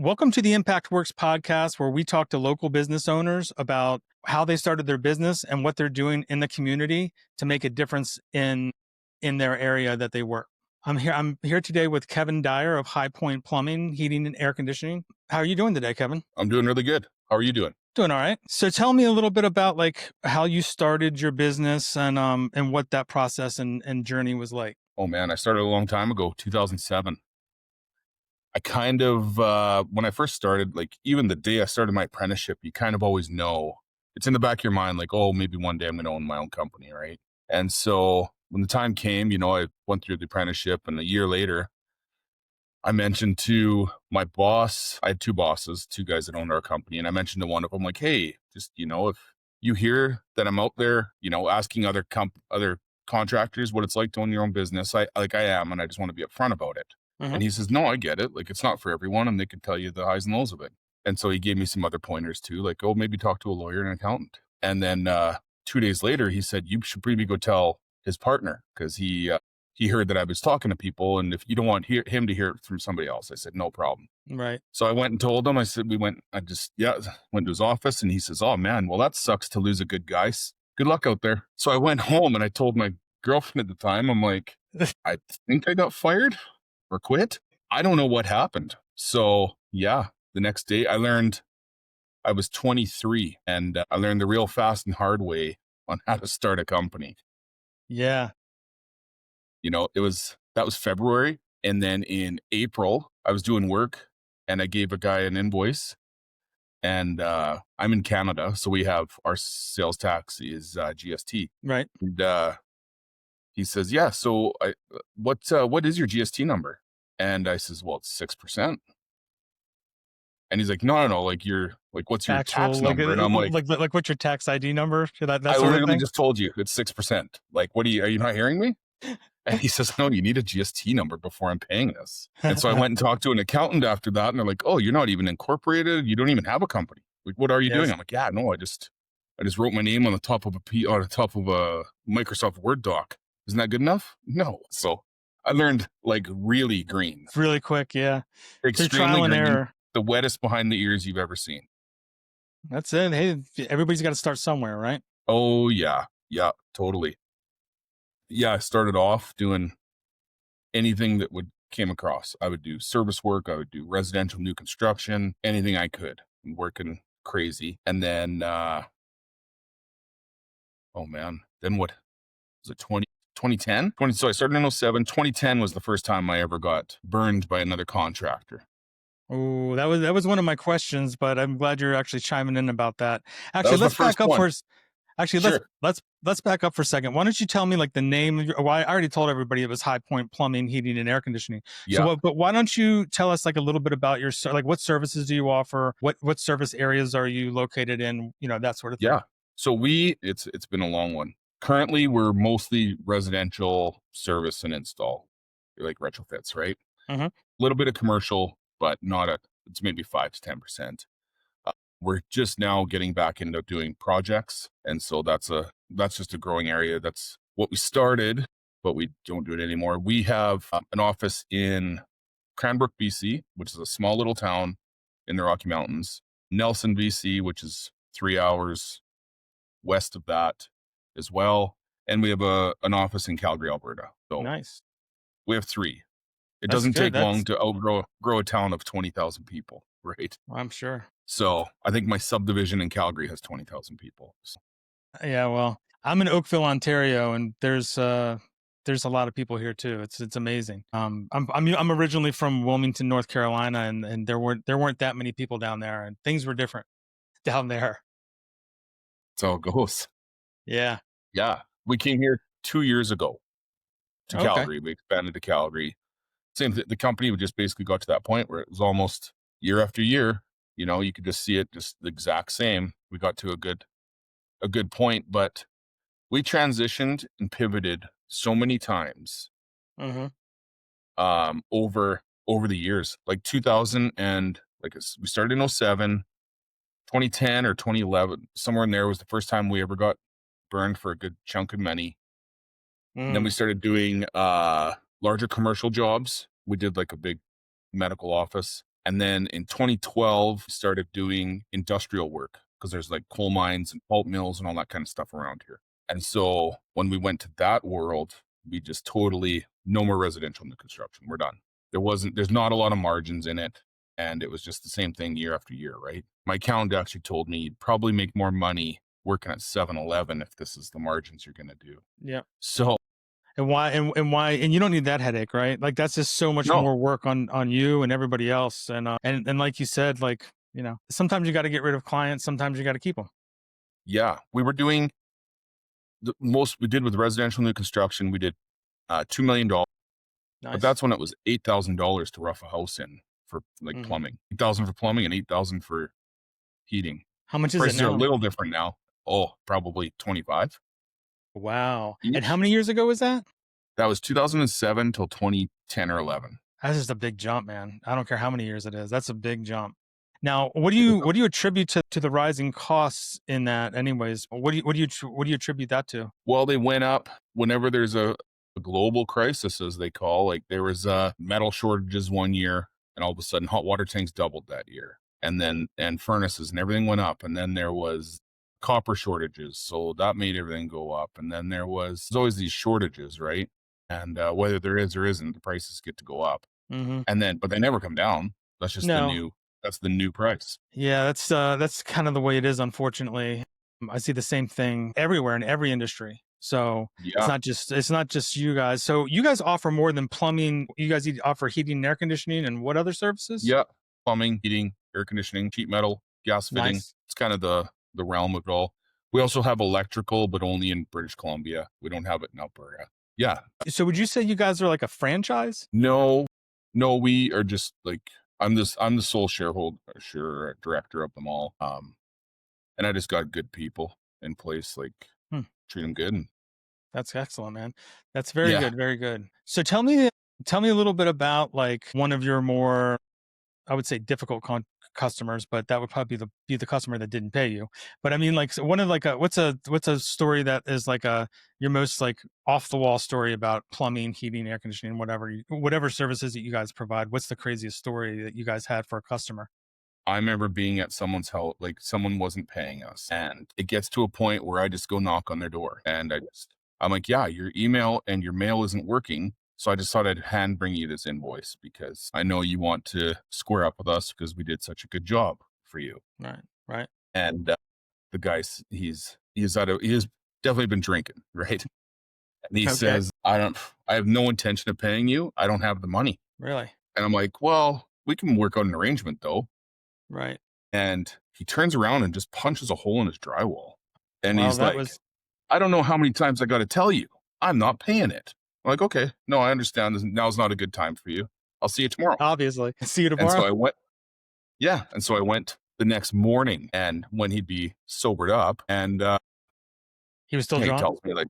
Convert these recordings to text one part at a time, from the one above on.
Welcome to the Impact Works podcast, where we talk to local business owners about how they started their business and what they're doing in the community to make a difference in their area that they work. I'm here today with Kevin Dyer of High Point Plumbing, Heating, and Air Conditioning. How are you doing today, Kevin? I'm doing really good. How are you doing? Doing all right. So tell me a little bit about how you started your business and what that process and journey was like. Oh man, I started a long time ago, 2007. I kind of, when I first started, like even the day I started my apprenticeship, you kind of always know, it's in the back of your mind, like, oh, maybe one day I'm going to own my own company, right? And so when the time came, I went through the apprenticeship, and a year later, I mentioned to my boss, I had two bosses, two guys that owned our company. And I mentioned to one of them, like, hey, just, if you hear that I'm out there, asking other contractors what it's like to own your own business, I am, and I just want to be upfront about it. Mhm. And he says, no, I get it. Like, it's not for everyone, and they can tell you the highs and lows of it. And so he gave me some other pointers too, like, oh, maybe talk to a lawyer and an accountant. And then 2 days later, he said, you should maybe go tell his partner, because he heard that I was talking to people, and if you don't want him to hear it from somebody else. I said, no problem. Right. So I went and told him. I said, went to his office, and he says, oh man, well, that sucks to lose a good guy. Good luck out there. So I went home and I told my girlfriend at the time, I'm like, I think I got fired or quit. I don't know what happened. So yeah, the next day I was 23, and I learned the real fast and hard way on how to start a company. Yeah. That was February. And then in April, I was doing work, and I gave a guy an invoice, and I'm in Canada. So we have our sales tax is GST. Right. And he says, yeah, so what is your GST number? And I says, well, it's 6%. And he's like, no, like what's your tax number? And I'm like, what's your tax ID number? That I sort of literally thing? just told you it's 6%. Like, are you not hearing me? And he says, no, you need a GST number before I'm paying this. And so I went and talked to an accountant after that, and they're like, oh, you're not even incorporated. You don't even have a company. Like, what are you doing? I'm like, yeah, no, I just wrote my name on the top of a Microsoft Word doc. Isn't that good enough? No. So I learned like really green. Really quick. Yeah. Extremely trial and green. error. The wettest behind the ears you've ever seen. That's it. Hey, everybody's got to start somewhere, right? Oh yeah. Yeah, totally. Yeah. I started off doing anything that came across. I would do service work. I would do residential new construction, anything I could. I'm working crazy. And then, oh man, then what was it? 2010? So I started in 07. 2010 was the first time I ever got burned by another contractor. Oh, that was one of my questions, but I'm glad you're actually chiming in about that. Actually, That was let's my first back up one. first. Actually, Sure. let's back up for a second. Why don't you tell me like the name of well, I already told everybody it was High Point Plumbing, Heating, and Air Conditioning. Yeah. But why don't you tell us like a little bit about your what services do you offer? What service areas are you located in? That sort of thing. Yeah. So it's been a long one. Currently, we're mostly residential service and install, like retrofits, right? Mm-hmm. A little bit of commercial, but it's maybe 5 to 10%. We're just now getting back into doing projects. And so that's just a growing area. That's what we started, but we don't do it anymore. We have an office in Cranbrook, BC, which is a small little town in the Rocky Mountains. Nelson, BC, which is 3 hours west of that as well. And we have an office in Calgary, Alberta. So nice. We have 3. It That's doesn't good. take long to grow a town of 20,000 people, right? I'm sure. So I think my subdivision in Calgary has 20,000 people. So. Yeah, well, I'm in Oakville, Ontario, and there's a lot of people here too. It's amazing. I'm originally from Wilmington, North Carolina, and there weren't that many people down there, and things were different down there. That's how it goes. Yeah. Yeah. We came here 2 years ago to Calgary. We expanded to Calgary. Same thing. The company just basically got to that point where it was almost year after year. You could just see it just the exact same. We got to a good point, but we transitioned and pivoted so many times over the years. Like 2000 and we started in 07, 2010 or 2011, somewhere in there was the first time we ever got burned for a good chunk of money. Then we started doing larger commercial jobs. We did like a big medical office. And then in 2012, started doing industrial work because there's like coal mines and pulp mills and all that kind of stuff around here. And so when we went to that world, we just totally no more residential new construction. We're done. There's not a lot of margins in it. And it was just the same thing year after year, right? My accountant actually told me you'd probably make more money working at 7-Eleven if this is the margins you're going to do. Yeah. So, And why, and you don't need that headache, right? Like that's just so much no, more work on you and everybody else. And like you said, like, sometimes you got to get rid of clients. Sometimes you got to keep them. yeah, we were doing the most we did with residential new construction. We did $2 million, but Nice. that's when it was $8,000 to rough a house in for like plumbing, 8,000 for plumbing and 8,000 for heating. How much is it Prices are a now? little different now. Oh, probably 25 Wow. And each. how many years ago was that? That was 2007 till 2010 or 11. That's just a big jump, man. I don't care how many years it is. That's a big jump. Now, what do you attribute to the rising costs in that anyways? What do you attribute that to? Well, they went up whenever there's a global crisis, as they call. Like there was metal shortages one year, and all of a sudden hot water tanks doubled that year. And furnaces and everything went up. And then there was copper shortages, so that made everything go up. And then there's always these shortages, right? And whether there is or isn't, the prices get to go up. But they never come down. That's just that's the new price. Yeah, that's kind of the way it is, unfortunately. I see the same thing everywhere in every industry. So Yeah. it's not just you guys. So you guys offer more than plumbing. You guys offer heating and air conditioning, and what other services? Yeah. Plumbing, heating, air conditioning, sheet metal, gas fitting. Nice. It's kind of the realm of it all. We also have electrical, but only in British Columbia. We don't have it in Alberta. Yeah. So would you say you guys are like a franchise? No, we are just like I'm the sole director of them all. And I just got good people in place, like treat them good. That's excellent, man. That's very good, very good. So tell me a little bit about like one of your more, I would say, difficult customers, but that would probably be the customer that didn't pay you. But I mean, like, so one of like what's a story that is like your most like off the wall story about plumbing, heating, air conditioning, whatever services that you guys provide. What's the craziest story that you guys had for a customer? I remember being at someone's house, like someone wasn't paying us, and it gets to a point where I just go knock on their door, and I'm like, yeah, your email and your mail isn't working. So I just thought I'd hand bring you this invoice because I know you want to square up with us because we did such a good job for you. Right. And the guy's he's definitely been drinking, right? And he says, I have no intention of paying you. I don't have the money. Really? And I'm like, well, we can work out an arrangement though. Right. And he turns around and just punches a hole in his drywall. And he's like, I don't know how many times I got to tell you, I'm not paying it. I'm like, okay, no, I understand. Now's not a good time for you. I'll see you tomorrow. Obviously. See you tomorrow. And so I went. Yeah. And so I went the next morning, and when he'd be sobered up, and he was still drunk. He tells me, like,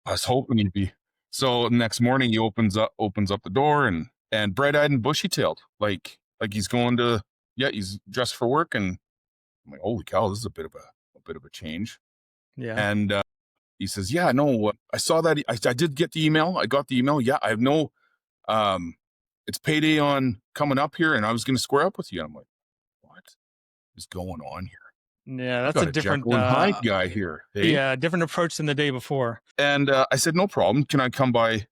I was hoping he'd be. So the next morning he opens up the door and bright-eyed and bushy-tailed, like he's going to, he's dressed for work, and I'm like, holy cow, this is a bit of a change. Yeah. And he says, yeah, no, I saw that. I did get the email. I got the email. Yeah, I have no, it's payday on coming up here, and I was going to square up with you. I'm like, what is going on here? Yeah, that's a different Jekyll and Hyde guy here. Hey? Yeah, different approach than the day before. And I said, no problem. Can I come by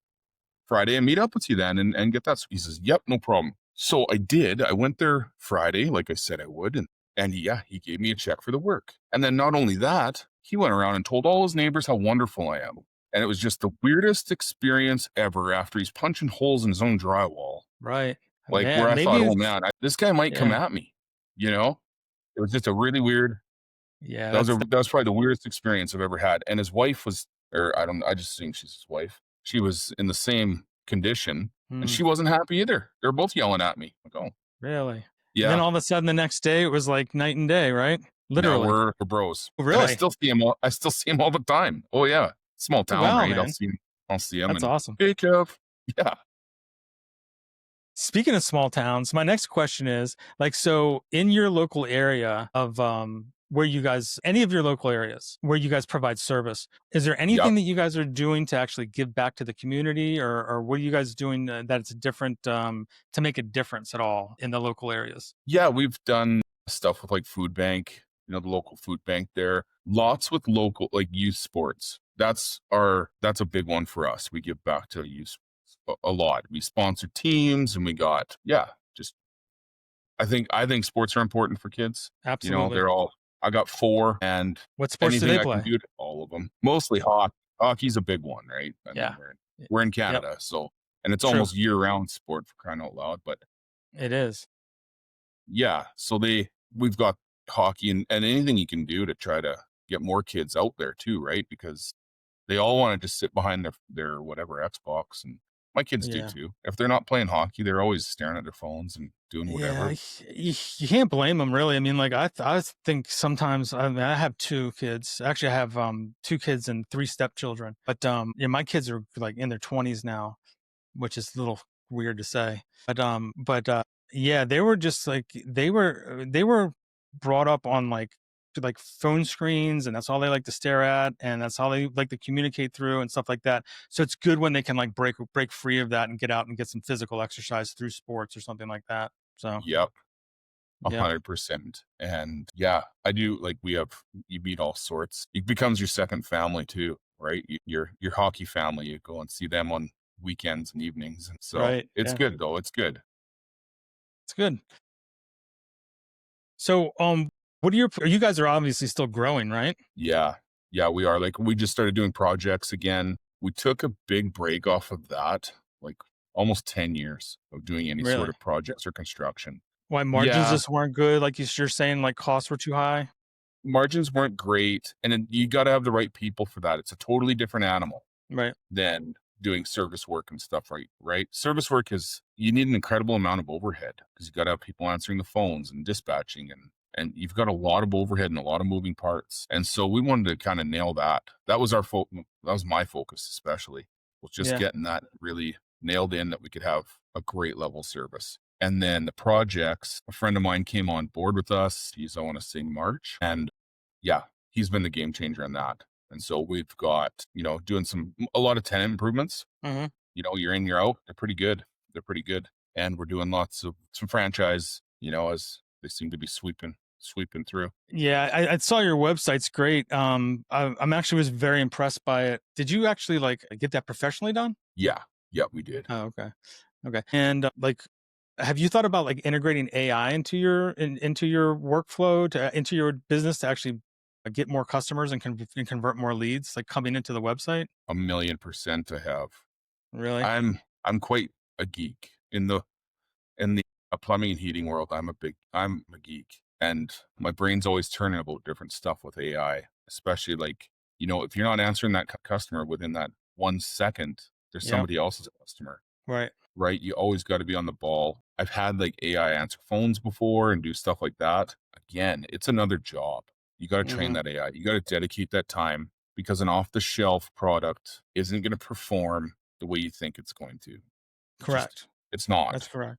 Friday and meet up with you then and get that? So he says, yep, no problem. So I did. I went there Friday, like I said I would, and he gave me a check for the work. And then not only that, he went around and told all his neighbors how wonderful I am. And it was just the weirdest experience ever after he's punching holes in his own drywall. Right. Like where I thought, oh man, this guy might come at me, you know? It was just a really weird. Yeah. That was probably the weirdest experience I've ever had. And his wife was, I just think she's his wife. She was in the same condition and she wasn't happy either. They're both yelling at me. Like, oh. Really? Yeah. And then all of a sudden the next day it was like night and day, right? Literally. Now we're bros. Really? And I still see him all the time. Oh yeah. Small town, right? Man. I'll see him. That's awesome. Hey, Kev. Yeah. Speaking of small towns, my next question is like, so in your local area of where you guys, any of your local areas where you guys provide service, is there Yep. anything that you guys are doing to actually give back to the community, or what are you guys doing that's different to make a difference at all in the local areas? Yeah, we've done stuff with like food bank, the local food bank there. Lots with local like youth sports. That's a big one for us. We give back to youth a lot. We sponsor teams and we got just I think sports are important for kids. Absolutely. They're all I got 4 and What sports do anything they I can play? do to all of them. Mostly hockey. Hockey's a big one, right? I mean, Yeah. we're in Yep. Canada, so and it's True. almost year-round sport for crying out loud, but It is. yeah, so we've got hockey and anything you can do to try to get more kids out there too, right? Because they all want to just sit behind their whatever Xbox, and my kids do Yeah. too. If they're not playing hockey, they're always staring at their phones and doing Yeah, whatever. you can't blame them, really. I mean, like I think sometimes. I mean, I have 2 kids. Actually, I have 2 kids and 3 stepchildren. But yeah, my kids are like in their 20s now, which is a little weird to say. But yeah, they were just like they were brought up on like phone screens, and that's all they like to stare at, and that's all they like to communicate through and stuff like that. So it's good when they can like break free of that and get out and get some physical exercise through sports or something like that. So Yep, yeah, 100%. And yeah, I do like you meet all sorts. It becomes your second family too, right? Your hockey family. You go and see them on weekends and evenings, and so right, it's yeah, good though. It's good. it's good. So what are you guys are obviously still growing, right? Yeah. Yeah, we are. Like, we just started doing projects again. We took a big break off of that, like almost 10 years of doing any sort Really? of projects or construction. Why margins Yeah, just weren't good? Like you're saying, like costs were too high, margins weren't great. And then you got to have the right people for that. It's a totally different animal right? than doing service work and stuff, right? Service work is you need an incredible amount of overhead because you got to have people answering the phones and dispatching and you've got a lot of overhead and a lot of moving parts. And so we wanted to kind of nail that. That was my focus especially was just Yeah. getting that really nailed in that we could have a great level service. And then the projects, a friend of mine came on board with us. He's I want to say March and yeah, he's been the game changer on that. And so we've got, doing a lot of tenant improvements. Hmm. Year in, year out. They're pretty good. They're pretty good. And we're doing lots of some franchise, as they seem to be sweeping through. Yeah, I saw your website's great. I'm actually was very impressed by it. Did you actually like get that professionally done? Yeah. Yeah, we did. Oh, okay. Okay. And like, have you thought about like integrating AI into your workflow into your business to actually get more customers and convert more leads, like coming into the website? 1,000,000% I have. Really? I'm quite a geek in the plumbing and heating world. I'm a geek and my brain's always turning about different stuff with AI, especially like, if you're not answering that customer within that 1 second, there's Yeah. somebody else's customer, Right. right? You always got to be on the ball. I've had like AI answer phones before and do stuff like that. Again, it's another job. You got to train Hmm. that AI. You got to dedicate that time because an off the shelf product isn't going to perform the way you think it's going to. It just, Correct. it's That's not. correct.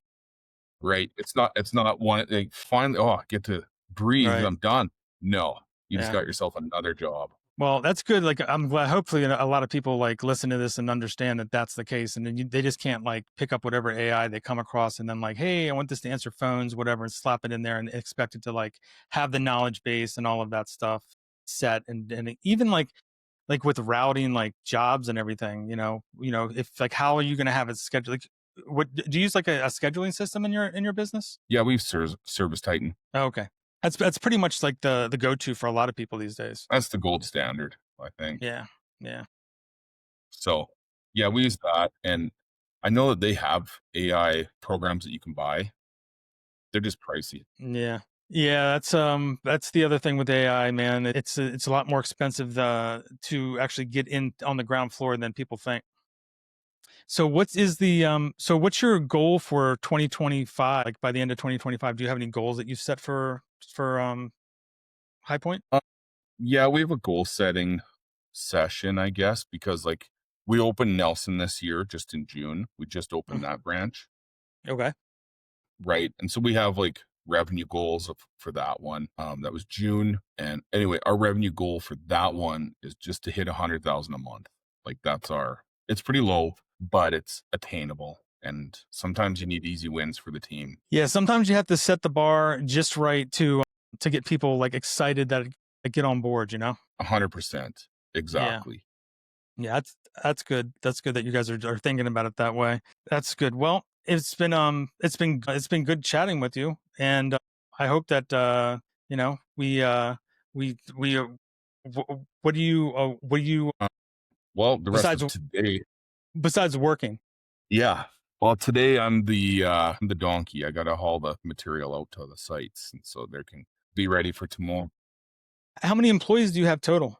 Right? It's not one like, finally, "Oh, I get to breathe, Right. I'm done." No, you just Yeah. got yourself another job. Well, that's good. Like, I'm glad. Hopefully, a lot of people like listen to this and understand that that's the case, and then they just can't like pick up whatever AI they come across and then like, hey, I want this to answer phones, whatever, and slap it in there and expect it to like have the knowledge base and all of that stuff set, and even like with routing like jobs and everything. If like how are you going to have it scheduled? Like, what do you use like a scheduling system in your business? Yeah, we've Service Titan. Oh, okay, that's pretty much like the go to for a lot of people these days. That's the gold standard, I think. Yeah. Yeah. So, yeah, we use that, and I know that they have AI programs that you can buy. They're just pricey. Yeah. Yeah, that's the other thing with AI, man. It's a lot more expensive to actually get in on the ground floor than people think. So what's your goal for 2025? Like by the end of 2025, do you have any goals that you set for High Point? Yeah, we have a goal setting session, I guess, because, like, we opened Nelson this year just in June. We just opened Mm, that branch, okay. right? And so we have, like, revenue goals for that one. That was June. And anyway, our revenue goal for that one is just to hit 100,000 a month. Like it's pretty low, but it's attainable. And sometimes you need easy wins for the team. Yeah, sometimes you have to set the bar just right to get people like excited that get on board, you know? 100%. Yeah. Exactly. Yeah, that's good. That's good that you guys are thinking about it that way. That's good. Well, it's been good chatting with you, and I hope that you know we what do you Well, the rest besides of today, besides working? yeah. Well, today I'm the donkey. I gotta haul the material out to the sites, and so they can be ready for tomorrow. How many employees do you have total?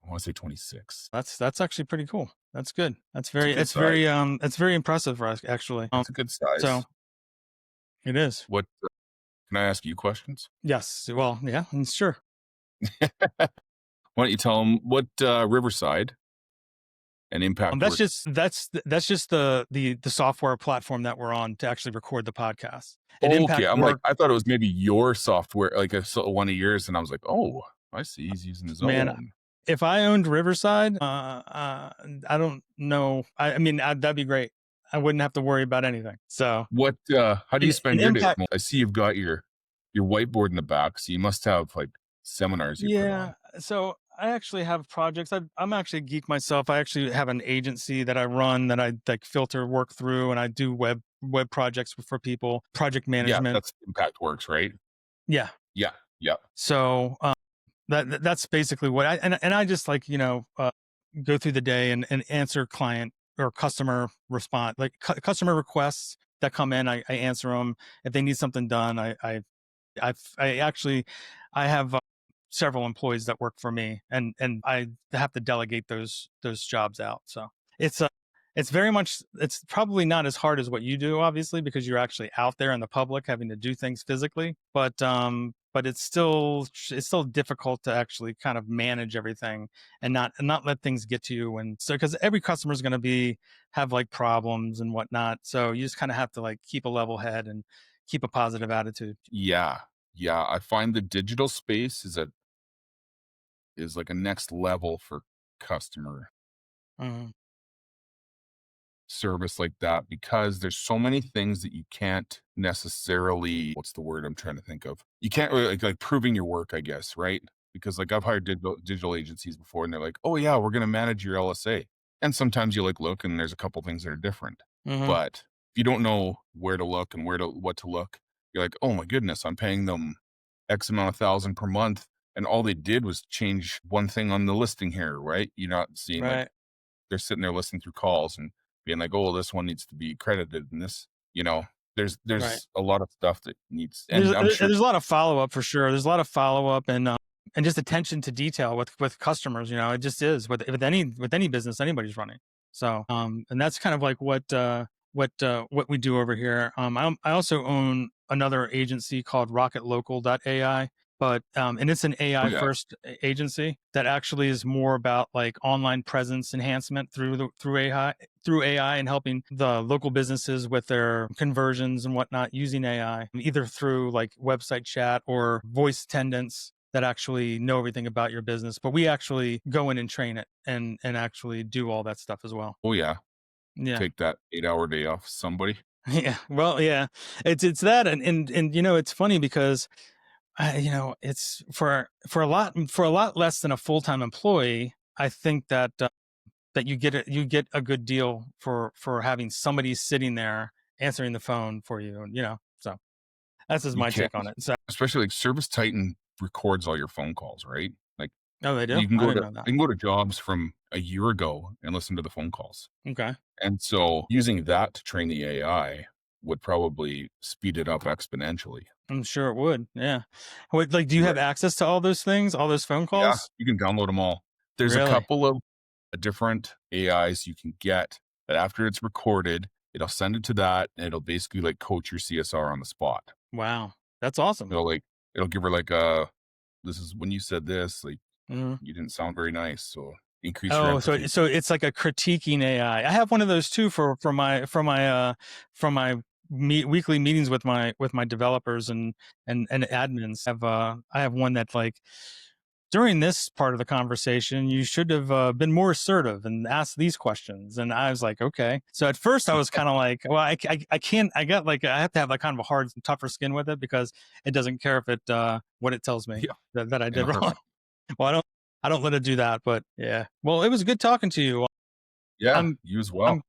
I want to say 26. That's actually pretty cool. That's good. It's a good size. It's very impressive for us actually. It's a good So size. it is. What can I ask you questions? Yes. Well, yeah, sure. Why don't you tell them what Riverside and Impact That's Works? just the software platform that we're on to actually record the podcast. At Oh, okay, Impact I'm like, Work, I thought it was maybe your software, like one of yours, and I was like, oh, I see, he's using his man, own. if I owned Riverside, I don't know. I mean, that'd be great. I wouldn't have to worry about anything. So, What? How do you an spend your day? Impact, I see you've got your whiteboard in the back, so you must have like seminars you put yeah. on. So I actually have projects. I'm actually a geek myself. I actually have an agency that I run that I like filter work through, and I do web projects for people, project Yeah, management. that's Impact Works, right? Yeah. Yeah, yeah. So that's basically what and I just like go through the day and answer client or customer response like customer requests that come in. I answer them if they need something done. I actually I have several employees that work for me, and I have to delegate those jobs out. So it's it's very much it's probably not as hard as what you do, obviously, because you're actually out there in the public having to do things physically. But it's still difficult to actually kind of manage everything and not let things get to you. And so because every customer is going to be have like problems and whatnot, so you just kind of have to like keep a level head and keep a positive attitude. Yeah, yeah. I find the digital space is like a next level for customer Mhm. service like that because there's so many things that you can't necessarily, what's the word I'm trying to think of? You can't really like proving your work, I guess, right? Because like I've hired digital agencies before and they're like, "Oh yeah, we're going to manage your LSA." And sometimes you like look and there's a couple things that are different. Mhm. But if you don't know where to look and what to look, you're like, "Oh my goodness, I'm paying them X amount of thousand per month and all they did was change one thing on the listing here, right?" You're not seeing like Right. they're sitting there listening through calls and being like, "Oh, this one needs to be credited," and this, you know, Right. there's a lot of stuff that needs, and I'm sure, There's a lot of follow up for sure. There's a lot of follow up and just attention to detail with customers. You know, it just is with any business anybody's running. So and that's kind of like what we do over here. I also own another agency called RocketLocal.ai, but and it's an oh AI yeah, first agency that actually is more about like online presence enhancement through AI and helping the local businesses with their conversions and whatnot using AI, either through like website chat or voice attendants that actually know everything about your business. But we actually go in and train it and actually do all that stuff as well. oh yeah, Yeah. take that 8 hour day off somebody. Yeah. Well, yeah. It's that and it's funny because it's for a lot less than a full-time employee. I think that you get a good deal for having somebody sitting there answering the phone for you, and so that's just You my can't, take on it. So especially like Service Titan records all your phone calls, right? Like oh, they do. you can I go didn't to know that. jobs from a year ago and listen to the phone calls. Okay. And so using that to train the AI would probably speed it up exponentially. I'm sure it would. Yeah. Like, do you have Right. access to all those things, all those phone Yeah, calls? you can download them all. There's a Really? couple of different AIs you can get that after it's recorded, it'll send it to that and it'll basically like coach your CSR on the spot. Wow, that's awesome. It'll like it'll give her like this is when you said this, like Mhm. you didn't sound very nice. So increase your Oh, empathy. so it's like a critiquing AI. I have one of those too for my weekly meetings with my developers and admins. I have one that's like, during this part of the conversation, you should have been more assertive and asked these questions. And I was like, okay. So at first I was kind of like, well, I can't, I got like, I have to have like kind of a hard, tougher skin with it because it doesn't care if it, what it tells me Yeah, that I in a did wrong. heartbeat. Well, I don't let it do that, but yeah. Well, it was good talking to you. Yeah, I'm, you as I'm, well.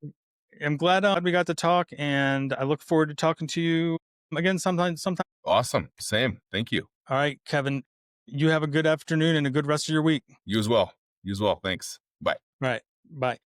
I'm glad we got to talk, and I look forward to talking to you again sometime. Awesome. Same. Thank you. All right, Kevin, you have a good afternoon and a good rest of your week. You as well. You as well. Thanks. Bye. All right. Bye.